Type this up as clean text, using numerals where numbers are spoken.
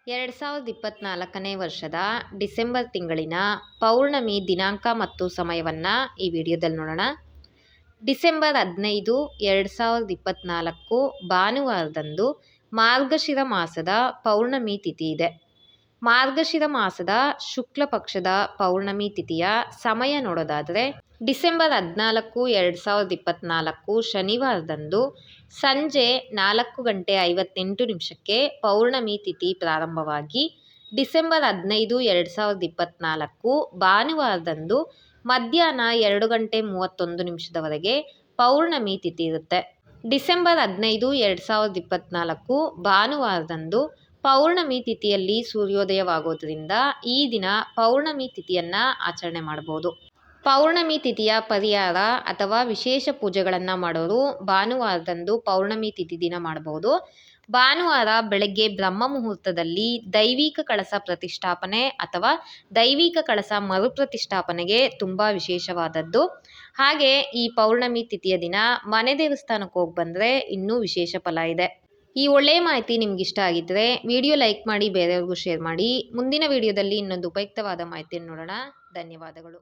2024ನೇ ವರ್ಷದ ಡಿಸೆಂಬರ್ ತಿಂಗಳಿನ ಪೌರ್ಣಮಿ ದಿನಾಂಕ ಮತ್ತು ಸಮಯವನ್ನು ಈ ವಿಡಿಯೋದಲ್ಲಿ ನೋಡೋಣ. ಡಿಸೆಂಬರ್ 15, 2024 ಭಾನುವಾರದಂದು ಮಾರ್ಗಶಿರ ಮಾಸದ ಪೌರ್ಣಮಿ ತಿಥಿ ಇದೆ. ಮಾರ್ಗಶಿರ ಮಾಸದ ಶುಕ್ಲ ಪಕ್ಷದ ಪೌರ್ಣಮಿ ತಿಥಿಯ ಸಮಯ ನೋಡೋದಾದರೆ ಡಿಸೆಂಬರ್ 14, 2024 ಶನಿವಾರದಂದು ಸಂಜೆ 4:58 ಪೌರ್ಣಮಿ ತಿಥಿ ಪ್ರಾರಂಭವಾಗಿ ಡಿಸೆಂಬರ್ 15, 2024 ಭಾನುವಾರದಂದು ಮಧ್ಯಾಹ್ನ 2:31 ಪೌರ್ಣಮಿ ತಿಥಿ ಇರುತ್ತೆ. ಡಿಸೆಂಬರ್ 15, 2024 ಭಾನುವಾರದಂದು ಪೌರ್ಣಮಿ ತಿಥಿಯಲ್ಲಿ ಸೂರ್ಯೋದಯವಾಗೋದ್ರಿಂದ ಈ ದಿನ ಪೌರ್ಣಮಿ ತಿಥಿಯನ್ನು ಆಚರಣೆ ಮಾಡಬಹುದು. ಪೌರ್ಣಮಿ ತಿಥಿಯ ಪರಿಹಾರ ಅಥವಾ ವಿಶೇಷ ಪೂಜೆಗಳನ್ನು ಮಾಡೋರು ಭಾನುವಾರದಂದು ಪೌರ್ಣಮಿ ತಿಥಿ ದಿನ ಮಾಡಬಹುದು. ಭಾನುವಾರ ಬೆಳಗ್ಗೆ ಬ್ರಹ್ಮ ಮುಹೂರ್ತದಲ್ಲಿ ದೈವಿಕ ಕಳಸ ಪ್ರತಿಷ್ಠಾಪನೆ ಅಥವಾ ದೈವಿಕ ಕಳಸ ಮರುಪ್ರತಿಷ್ಠಾಪನೆಗೆ ತುಂಬ ವಿಶೇಷವಾದದ್ದು. ಹಾಗೆ ಈ ಪೌರ್ಣಮಿ ತಿಥಿಯ ದಿನ ಮನೆ ದೇವಸ್ಥಾನಕ್ಕೆ ಹೋಗಿ ಬಂದರೆ ಇನ್ನೂ ವಿಶೇಷ ಫಲ ಇದೆ. ಈ ಒಳ್ಳೆಯ ಮಾಹಿತಿ ನಿಮ್ಗೆ ಇಷ್ಟ ಆಗಿದ್ದರೆ ವಿಡಿಯೋ ಲೈಕ್ ಮಾಡಿ, ಬೇರೆಯವ್ರಿಗೂ ಶೇರ್ ಮಾಡಿ. ಮುಂದಿನ ವಿಡಿಯೋದಲ್ಲಿ ಇನ್ನೊಂದು ಉಪಯುಕ್ತವಾದ ಮಾಹಿತಿಯನ್ನು ನೋಡೋಣ. ಧನ್ಯವಾದಗಳು.